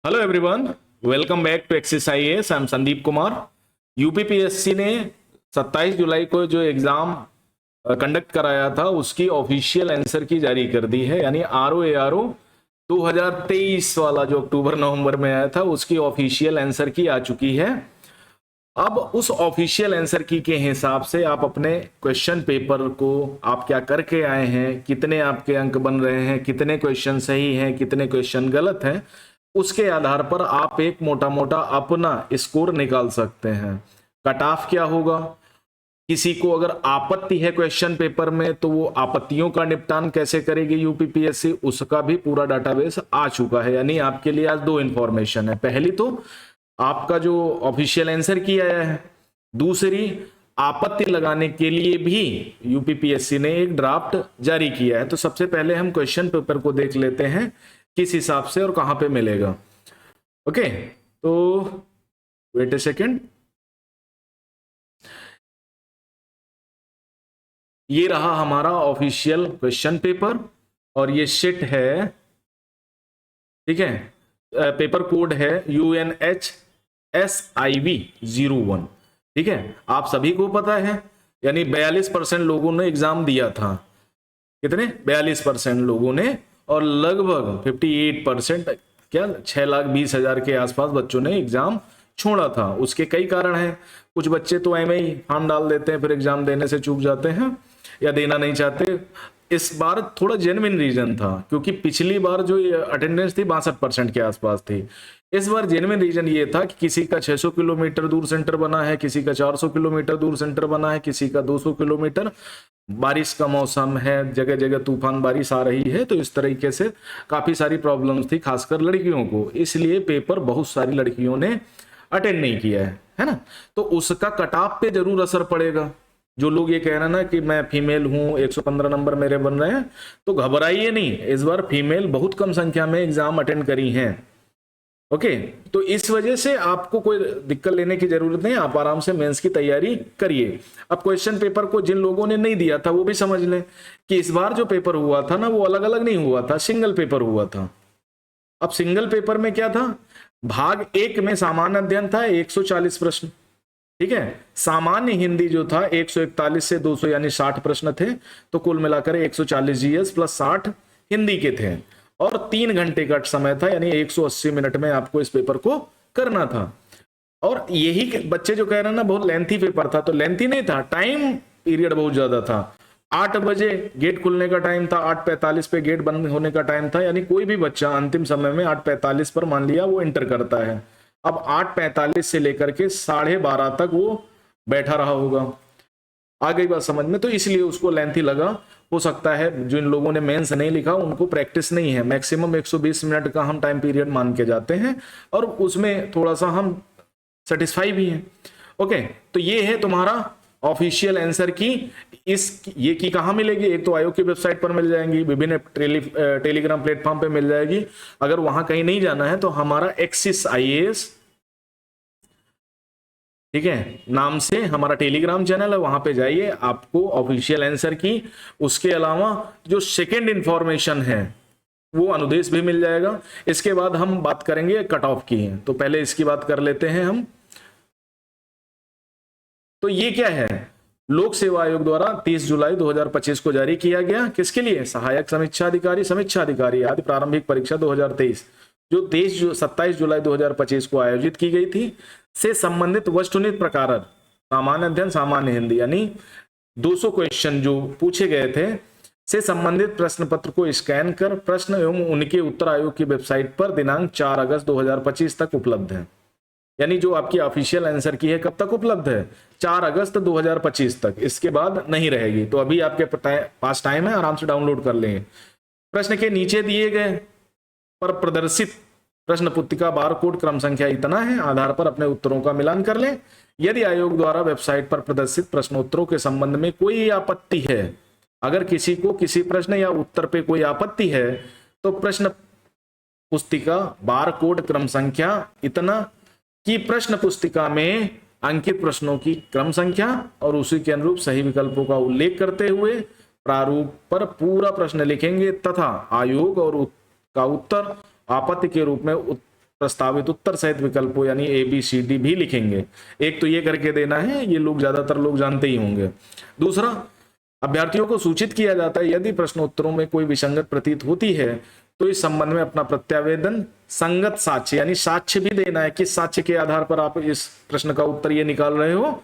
Hello everyone, welcome back to Axis IAS. I am Sandeep Kumar. UPPSC ने 27 जुलाई को जो exam conduct कराया था उसकी ऑफिशियल आंसर की जारी कर दी है, यानी ROARO 2023 वाला जो अक्टूबर नवंबर में आया था उसकी ऑफिशियल आंसर की आ चुकी है। अब उस ऑफिशियल आंसर की के हिसाब से आप अपने क्वेश्चन पेपर को आप क्या करके आए हैं, कितने आपके अंक बन रहे हैं, कितने क्वेश्चन सही हैं, कितने क्वेश्चन गलत हैं, उसके आधार पर आप एक मोटा मोटा अपना स्कोर निकाल सकते हैं। कट ऑफ क्या होगा, किसी को अगर आपत्ति है क्वेश्चन पेपर में तो वो आपत्तियों का निपटान कैसे करेगी यूपीपीएससी, उसका भी पूरा डाटाबेस आ चुका है। यानी आपके लिए आज दो इंफॉर्मेशन है, पहली तो आपका जो ऑफिशियल आंसर किया है, दूसरी आपत्ति लगाने के लिए भी यूपीपीएससी ने एक ड्राफ्ट जारी किया है। तो सबसे पहले हम क्वेश्चन पेपर को देख लेते हैं किस हिसाब से और कहां पे मिलेगा। ओके, तो वेट ए सेकेंड, ये रहा हमारा ऑफिशियल क्वेश्चन पेपर और ये शीट है, ठीक है। पेपर कोड है UNHSIV01, ठीक है। आप सभी को पता है, यानी 42% लोगों ने एग्जाम दिया था। कितने? 42% लोगों ने, और लगभग 58% क्या 6,20,000 के आसपास बच्चों ने एग्जाम छोड़ा था। उसके कई कारण हैं। कुछ बच्चे तो ऐਵੇਂ ही फार्म डाल देते हैं, फिर एग्जाम देने से चूक जाते हैं या देना नहीं चाहते। इस बार थोड़ा जेन्युइन रीजन था, क्योंकि पिछली बार जो अटेंडेंस थी 62% के आसपास थी। इस बार जेन्युइन रीजन ये था कि किसी का 600 किलोमीटर दूर सेंटर बना है, किसी का 400 किलोमीटर दूर सेंटर बना है, किसी का 200 किलोमीटर। बारिश का मौसम है, जगह जगह तूफान बारिश आ रही है, तो इस तरीके से काफी सारी प्रॉब्लम्स थी, खासकर लड़कियों को। इसलिए पेपर बहुत सारी लड़कियों ने अटेंड नहीं किया है ना। तो उसका कट ऑफ पे जरूर असर पड़ेगा। जो लोग ये कह रहे हैं ना कि मैं फीमेल हूं, 115 नंबर मेरे बन रहे हैं, तो घबराइए नहीं। इस बार फीमेल बहुत कम संख्या में एग्जाम अटेंड करी हैं। ओके, तो इस वजह से आपको कोई दिक्कत लेने की जरूरत नहीं, आप आराम से मेंस की तैयारी करिए। अब क्वेश्चन पेपर को जिन लोगों ने नहीं दिया था वो भी समझ लें कि इस बार जो पेपर हुआ था ना वो अलग अलग नहीं हुआ था, सिंगल पेपर हुआ था। अब सिंगल पेपर में क्या था, भाग 1 में सामान्य अध्ययन था 140 प्रश्न, ठीक है। सामान्य हिंदी जो था 141 से 200 यानी 60 प्रश्न थे, तो कुल मिलाकर 140 जीएस प्लस 60 हिंदी के थे, और 3 घंटे का समय था, यानी 180 मिनट में आपको इस पेपर को करना था। और यही बच्चे जो कह रहे हैं ना बहुत लेंथी पेपर था, तो लेंथी नहीं था, टाइम पीरियड बहुत ज्यादा था। 8 बजे गेट खुलने का टाइम था, 8:45 पे गेट बंद होने का टाइम था, यानी कोई भी बच्चा अंतिम समय में 8:45 पर मान लिया वो एंटर करता है। अब 8:45 से लेकर के 12:30 तक वो बैठा रहा होगा। आ गई बात समझ में? तो इसलिए उसको लेंथी लगा। हो सकता है जिन लोगों ने मेंस नहीं लिखा उनको प्रैक्टिस नहीं है। मैक्सिमम 120 मिनट का हम टाइम पीरियड मान के जाते हैं, और उसमें थोड़ा सा हम सेटिस्फाई भी हैं। ओके, तो ये है तुम्हारा ऑफिशियल आंसर की। ये की कहां मिलेगी? एक तो आयोग की वेबसाइट पर मिल जाएंगी, विभिन्न टेलीग्राम प्लेटफॉर्म पे मिल जाएगी। अगर वहां कहीं नहीं जाना है तो हमारा एक्सिस आईएएस, ठीक है, नाम से हमारा टेलीग्राम चैनल है, वहां पे जाइए, आपको ऑफिशियल आंसर की, उसके अलावा जो सेकेंड इंफॉर्मेशन है वो अनुदेश भी मिल जाएगा। इसके बाद हम बात करेंगे कट ऑफ की, तो पहले इसकी बात कर लेते हैं हम। तो ये क्या है, लोक सेवा आयोग द्वारा 30 जुलाई 2025 को जारी किया गया। किसके लिए? सहायक समीक्षा अधिकारी, समीक्षा अधिकारी आदि प्रारंभिक परीक्षा 2023 जो 27 जुलाई 2025 को आयोजित की गई थी, से संबंधित वस्तुनिष्ठ प्रकार सामान्य अध्ययन सामान्य हिंदी, यानी 200 क्वेश्चन जो पूछे गए थे, से संबंधित प्रश्न पत्र को स्कैन कर प्रश्न एवं उनके उत्तर आयोग की वेबसाइट पर दिनांक 4 अगस्त 2025 तक उपलब्ध है। यानी जो आपकी ऑफिशियल आंसर की है कब तक उपलब्ध है? 4 अगस्त 2025 तक, इसके बाद नहीं रहेगी। तो अभी आपके पास टाइम है, आराम से डाउनलोड कर लेंगे। प्रश्न के नीचे दिए गए पर प्रदर्शित प्रश्न पुस्तिका बार कोड क्रम संख्या इतना है, आधार पर अपने उत्तरों का मिलान कर लें। यदि आयोग द्वारा वेबसाइट पर प्रदर्शित प्रश्नोत्तरों के संबंध में कोई आपत्ति है, अगर किसी को किसी प्रश्न या उत्तर पे कोई आपत्ति है, तो प्रश्न पुस्तिका बार कोड क्रम संख्या इतना की प्रश्न पुस्तिका में अंकित प्रश्नों की क्रम संख्या और उसी के अनुरूप सही विकल्पों का उल्लेख करते हुए प्रारूप पर पूरा प्रश्न लिखेंगे तथा आयोग और का उत्तर आपत्ति के रूप में प्रस्तावित उत्तर सहित विकल्पों यानी ABCD भी लिखेंगे। एक तो ये करके देना है, ये लोग ज्यादातर लोग जानते ही होंगे। दूसरा, अभ्यर्थियों को सूचित किया जाता है यदि प्रश्नोत्तरों में कोई विसंगत प्रतीत होती है तो इस संबंध में अपना प्रत्यावेदन संगत साक्ष्य यानी साक्ष्य भी देना है, किस साक्ष्य के आधार पर आप इस प्रश्न का उत्तर ये निकाल रहे हो।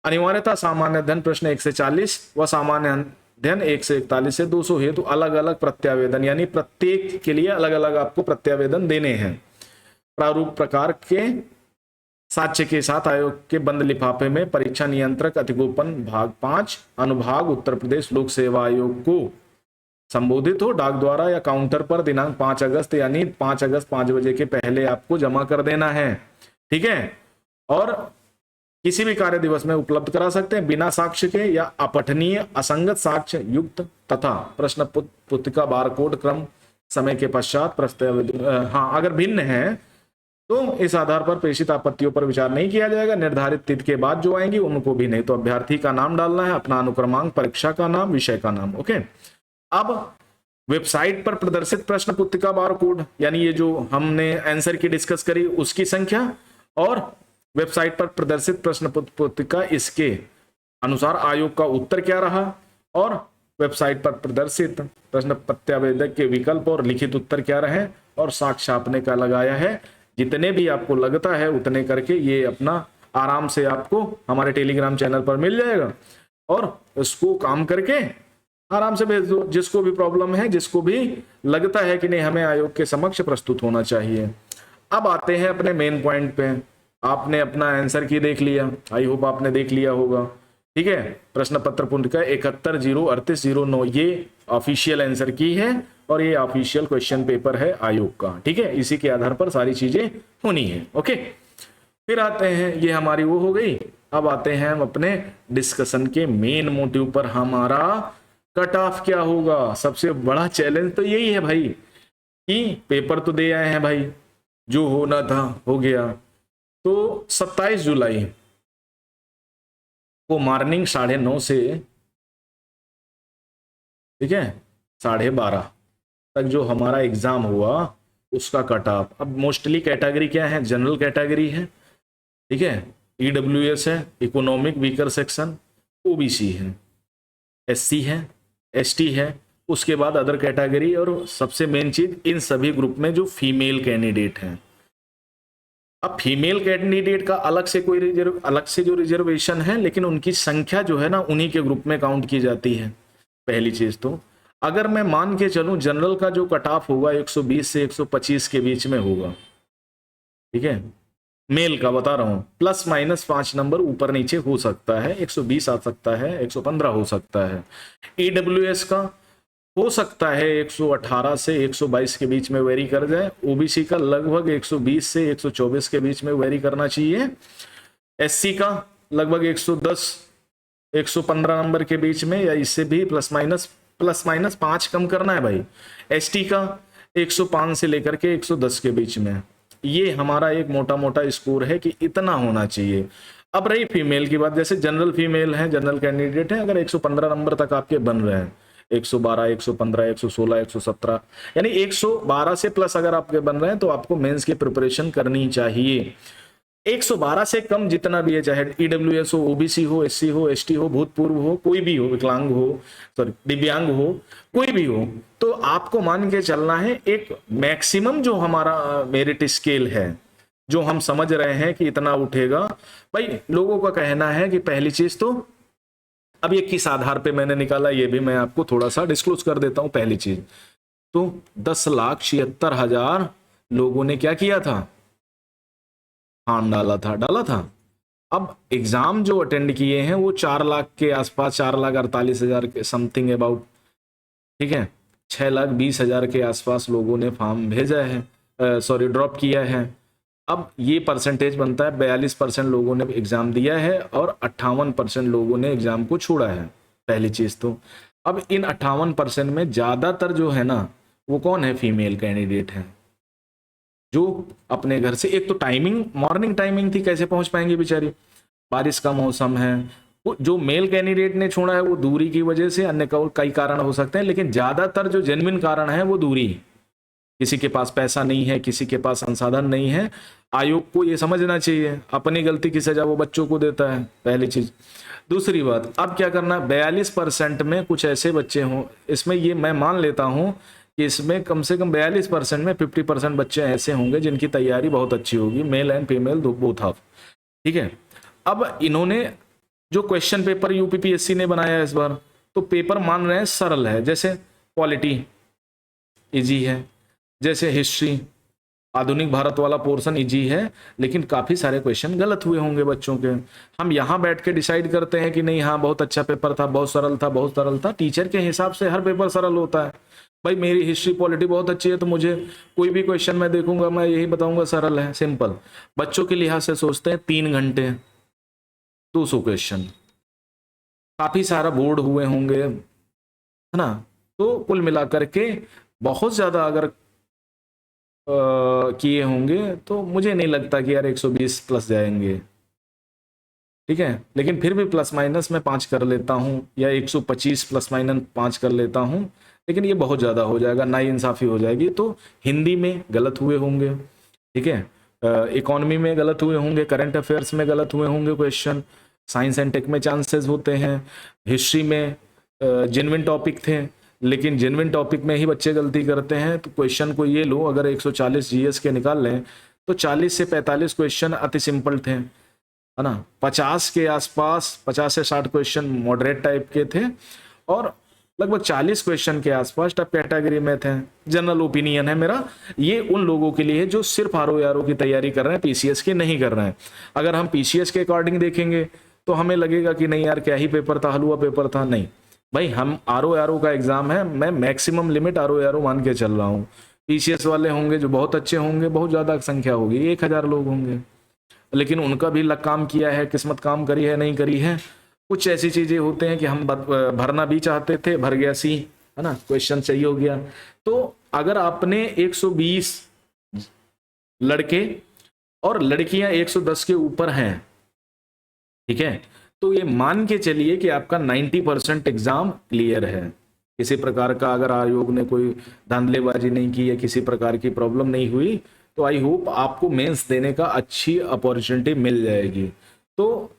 अनिवार्यता सामान्य अध्ययन प्रश्न 1 से 40 व सामान्य अध्ययन 1 से 41 से 200 हेतु अलग अलग प्रत्यावेदन यानी प्रत्येक के लिए अलग अलग आपको प्रत्यावेदन देने हैं। प्रारूप प्रकार के साक्ष्य के साथ आयोग के बंद लिफाफे में परीक्षा नियंत्रक अधिगोपन भाग 5 अनुभाग उत्तर प्रदेश लोक सेवा आयोग को संबोधित हो डाक द्वारा या काउंटर पर दिनांक 5 अगस्त यानी 5 अगस्त 5 बजे के पहले आपको जमा कर देना है। ठीक है, और किसी भी कार्य दिवस में उपलब्ध करा सकते हैं बिना साक्ष्य के या अपठनीय असंगत साक्ष्य युक्त तथा प्रश्न पुस्तिका बारकोड क्रम समय के पश्चात प्रस्तावित हाँ अगर भिन्न है तो इस आधार पर प्रेषित आपत्तियों पर विचार नहीं किया जाएगा। निर्धारित तिथि के बाद जो आएंगी उनको भी नहीं। तो अभ्यर्थी का नाम डालना है, अपना अनुक्रमांक, परीक्षा का नाम, विषय का नाम। ओके, अब वेबसाइट पर प्रदर्शित प्रश्न पुस्तिका बारकोड यानी ये जो हमने आंसर की डिस्कस करी उसकी संख्या और वेबसाइट पर प्रदर्शित प्रश्न पुस्तिका इसके अनुसार आयोग का उत्तर क्या रहा और वेबसाइट पर प्रदर्शित प्रश्न प्रत्यावेदक के विकल्प और लिखित उत्तर क्या रहे और साक्ष्य आपने का लगाया है। जितने भी आपको लगता है उतने करके ये अपना आराम से आपको हमारे टेलीग्राम चैनल पर मिल जाएगा और उसको काम करके आराम से भेज दो। जिसको भी प्रॉब्लम है, जिसको भी लगता है कि नहीं हमें आयोग के समक्ष प्रस्तुत होना चाहिए। अब आते हैं अपने मेन पॉइंट पे। आपने अपना आंसर की देख लिया, आई होप आपने देख लिया होगा। ठीक है, प्रश्न पत्र पुस्तिका 71-0-38-09 ये ऑफिशियल आंसर की है और ये ऑफिशियल क्वेश्चन पेपर है आयोग का। ठीक है, इसी के आधार पर सारी चीजें होनी है। ओके, फिर आते हैं, ये हमारी वो हो गई। अब आते हैं हम अपने डिस्कशन के मेन मोटिव पर। हमारा कट ऑफ क्या होगा? सबसे बड़ा चैलेंज तो यही है भाई कि पेपर तो दे आए हैं भाई, जो होना था हो गया। तो 27 जुलाई को मॉर्निंग 9:30 से ठीक है 12:30 तक जो हमारा एग्जाम हुआ उसका कट ऑफ। अब मोस्टली कैटेगरी क्या है? जनरल कैटेगरी है, ठीक है, EWS है, इकोनॉमिक वीकर सेक्शन, OBC है, SC है, ST है, उसके बाद अदर कैटेगरी और सबसे मेन चीज इन सभी ग्रुप में जो फीमेल कैंडिडेट हैं। अब फीमेल कैंडिडेट का अलग से कोई अलग से जो रिजर्वेशन है, लेकिन उनकी संख्या जो है ना उन्हीं के ग्रुप में काउंट की जाती है। पहली चीज तो अगर मैं मान के चलूं जनरल का जो कट ऑफ होगा 120 से 125 के बीच में होगा। ठीक है, मेल का बता रहा हूं, ±5 नंबर ऊपर नीचे हो सकता है, 120 आ सकता है, 115 हो सकता है। EWS का हो सकता है 118 से 122 के बीच में वेरी कर जाए। OBC का लगभग 120 से 124 के बीच में वेरी करना चाहिए। SC का लगभग 110 115 नंबर के बीच में या इससे भी प्लस माइनस 5 कम करना है भाई। ST का 105 से लेकर के 110 के बीच में। ये हमारा एक मोटा मोटा स्कोर है कि इतना होना चाहिए। अब रही फीमेल की बात, जैसे जनरल फीमेल है, जनरल कैंडिडेट है, अगर 115 नंबर तक आपके बन रहे हैं, 112, 115, 116, 117 यानी 112 से प्लस अगर आपके बन रहे हैं तो आपको मेंस की प्रिपरेशन करनी चाहिए। 112 से कम जितना भी है, चाहे EWS हो, OBC हो, SC हो, ST हो, भूतपूर्व हो, कोई भी हो, विकलांग हो, सॉरी दिव्यांग हो, कोई भी हो, तो आपको मान के चलना है एक मैक्सिमम जो हमारा मेरिट स्केल है, जो हम समझ रहे हैं कि इतना उठेगा। भाई लोगों का कहना है कि पहली चीज तो अब ये किस आधार पे मैंने निकाला ये भी मैं आपको थोड़ा सा डिस्क्लोज कर देता हूं। पहली चीज तो 10,76,000 लोगों ने क्या किया था? फॉर्म डाला था। अब एग्जाम जो अटेंड किए हैं वो 4 लाख के आसपास, 4,48,000 के समथिंग अबाउट, ठीक है, 6,20,000 के आसपास लोगों ने फॉर्म भेजा है, सॉरी ड्रॉप किया है। अब ये परसेंटेज बनता है 42% लोगों ने एग्जाम दिया है और 58% लोगों ने एग्जाम को छोड़ा है। पहली चीज तो अब इन 58% में ज्यादातर जो है ना वो कौन है? फीमेल कैंडिडेट है, जो अपने घर से, एक तो टाइमिंग मॉर्निंग टाइमिंग थी, कैसे पहुंच पाएंगे बेचारी, बारिश का मौसम है। जो मेल कैंडिडेट ने छोड़ा है वो दूरी की वजह से, अन्य कई कारण हो सकते हैं, लेकिन ज्यादातर जो जेन्युइन कारण है वो दूरी। किसी के पास पैसा नहीं है, किसी के पास संसाधन नहीं है। आयोग को ये समझना चाहिए अपनी गलती की सजा वो बच्चों को देता है, पहली चीज। दूसरी बात, अब क्या करना, 42% में कुछ ऐसे बच्चे हों, इसमें ये मैं मान लेता हूं कि इसमें कम से कम 42% में 50% बच्चे ऐसे होंगे जिनकी तैयारी बहुत अच्छी होगी, male and female both half. ठीक है, अब इन्होंने जो क्वेश्चन पेपर यूपीपीएससी ने बनाया इस बार, तो पेपर मान रहे हैं सरल है, जैसे पॉलिटी इजी है, जैसे हिस्ट्री आधुनिक भारत वाला पोर्शन इजी है, लेकिन काफी सारे क्वेश्चन गलत हुए होंगे बच्चों के। हम यहाँ बैठ के डिसाइड करते हैं कि नहीं हाँ बहुत अच्छा पेपर था, बहुत सरल था, बहुत सरल था। टीचर के हिसाब से हर पेपर सरल होता है। भाई मेरी हिस्ट्री पॉलिटी बहुत अच्छी है तो मुझे कोई भी क्वेश्चन मैं देखूंगा मैं यही बताऊंगा सरल है, सिंपल। बच्चों के लिहाज से सोचते हैं 3 घंटे 200 क्वेश्चन, काफी सारा बोर्ड हुए होंगे, है ना। तो कुल मिलाकर के बहुत ज्यादा अगर किए होंगे तो मुझे नहीं लगता कि यार 120 प्लस जाएंगे। ठीक है, लेकिन फिर भी प्लस माइनस मैं 5 कर लेता हूं, या 125 प्लस माइनस 5 कर लेता हूं, लेकिन ये बहुत ज़्यादा हो जाएगा, नाइंसाफ़ी हो जाएगी। तो हिंदी में गलत हुए होंगे, ठीक है, इकोनॉमी में गलत हुए होंगे, करंट अफेयर्स में गलत हुए होंगे क्वेश्चन, साइंस एंड टेक में चांसेस होते हैं, हिस्ट्री में जेन्युइन टॉपिक थे लेकिन जेन्युइन टॉपिक में ही बच्चे गलती करते हैं। तो क्वेश्चन को ये लो, अगर 140 जीएस के निकाल लें तो 40 से 45 क्वेश्चन अति सिंपल थे, है ना। 50 के आसपास, 50 से 60 क्वेश्चन मॉडरेट टाइप के थे और लगभग 40 क्वेश्चन के आसपास टॉप कैटेगरी में थे। जनरल ओपिनियन है मेरा, ये उन लोगों के लिए जो सिर्फ आरओ की तैयारी कर रहे हैं, पीसीएस की नहीं कर रहे हैं। अगर हम पीसीएस के अकॉर्डिंग देखेंगे तो हमें लगेगा कि नहीं यार क्या ही पेपर था, हलवा पेपर था। नहीं भाई, हम आरओ का एग्जाम है, मैं मैक्सिमम लिमिट आरओ मान के चल रहा हूँ। पीसीएस वाले होंगे जो बहुत अच्छे होंगे, बहुत ज्यादा संख्या होगी, 1000 लोग होंगे, लेकिन उनका भी लक काम किया है, किस्मत काम करी है नहीं करी है। कुछ ऐसी चीजें होते हैं कि हम भरना भी चाहते थे, भर गया सी, है ना, क्वेश्चन चाहिए हो गया। तो अगर आपने 120 लड़के और लड़कियां 110 के ऊपर हैं, ठीक है, तो ये मान के चलिए कि आपका 90% एग्जाम क्लियर है। किसी प्रकार का अगर आयोग ने कोई धांधलेबाजी नहीं की है, किसी प्रकार की प्रॉब्लम नहीं हुई, तो आई होप आपको मेंस देने का अच्छी अपॉर्चुनिटी मिल जाएगी। तो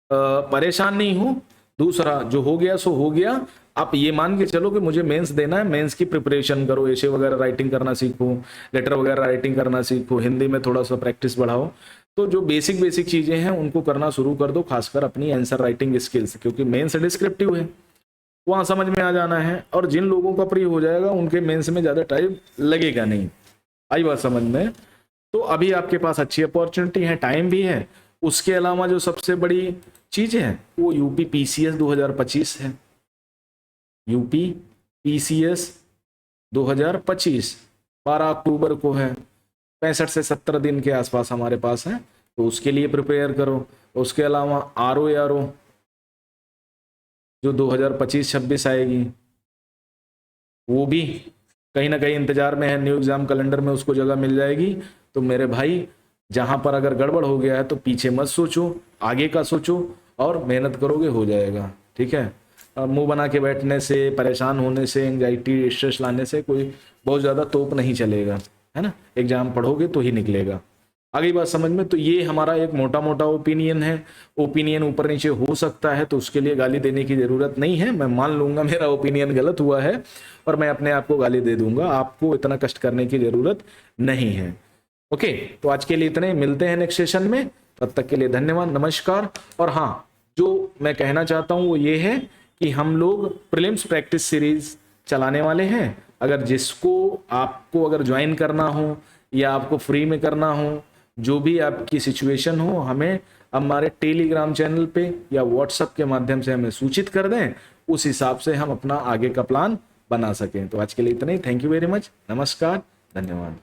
परेशान नहीं हो। दूसरा जो हो गया सो हो गया, आप ये मान के चलो कि मुझे मेंस देना है, मेंस की प्रिपरेशन करो, एशे वगैरह राइटिंग करना सीखो, लेटर वगैरह राइटिंग करना सीखो, हिंदी में थोड़ा सा प्रैक्टिस बढ़ाओ। तो जो बेसिक चीजें हैं उनको करना शुरू कर दो, खासकर अपनी आंसर राइटिंग स्किल्स, क्योंकि मेंस डिस्क्रिप्टिव है, वहां समझ में आ जाना है। और जिन लोगों का प्री हो जाएगा उनके मेंस में ज्यादा टाइम लगेगा नहीं। आई बात समझ में? तो अभी आपके पास अच्छी अपॉर्चुनिटी है, टाइम भी है। उसके अलावा जो सबसे बड़ी चीज है वो यूपी पीसीएस 2025 है। यूपी पीसीएस 2025 12 अक्टूबर को है, 65 से 70 दिन के आसपास हमारे पास है, तो उसके लिए प्रिपेयर करो। उसके अलावा आरओ जो 2025-26 आएगी, वो भी कहीं ना कहीं इंतजार में है, न्यू एग्जाम कैलेंडर में उसको जगह मिल जाएगी। तो मेरे भाई, जहां पर अगर गड़बड़ हो गया है तो पीछे मत सोचो, आगे का सोचो और मेहनत करोगे हो जाएगा। ठीक है, मुंह बना के बैठने से, परेशान होने से, एंजाइटी स्ट्रेस लाने से कोई बहुत ज़्यादा तोप नहीं चलेगा, है ना। एग्जाम पढ़ोगे तो ही निकलेगा। आगे बात समझ में? तो ये हमारा एक मोटा मोटा ओपिनियन है। ओपिनियन ऊपर नीचे हो सकता है, तो उसके लिए गाली देने की जरूरत नहीं है। मैं मान लूंगा मेरा ओपिनियन गलत हुआ है और मैं अपने आप को गाली दे दूंगा, आपको इतना कष्ट करने की जरूरत नहीं है। ओके, तो आज के लिए इतने, मिलते हैं नेक्स्ट सेशन में, तब तक के लिए धन्यवाद, नमस्कार। और हाँ, जो मैं कहना चाहता हूँ वो ये है कि हम लोग प्रीलिम्स प्रैक्टिस सीरीज चलाने वाले हैं। अगर जिसको आपको अगर ज्वाइन करना हो या आपको फ्री में करना हो, जो भी आपकी सिचुएशन हो, हमें हमारे टेलीग्राम चैनल पे या व्हाट्सएप के माध्यम से हमें सूचित कर दें, उस हिसाब से हम अपना आगे का प्लान बना सकें। तो आज के लिए इतना ही, थैंक यू वेरी मच, नमस्कार, धन्यवाद।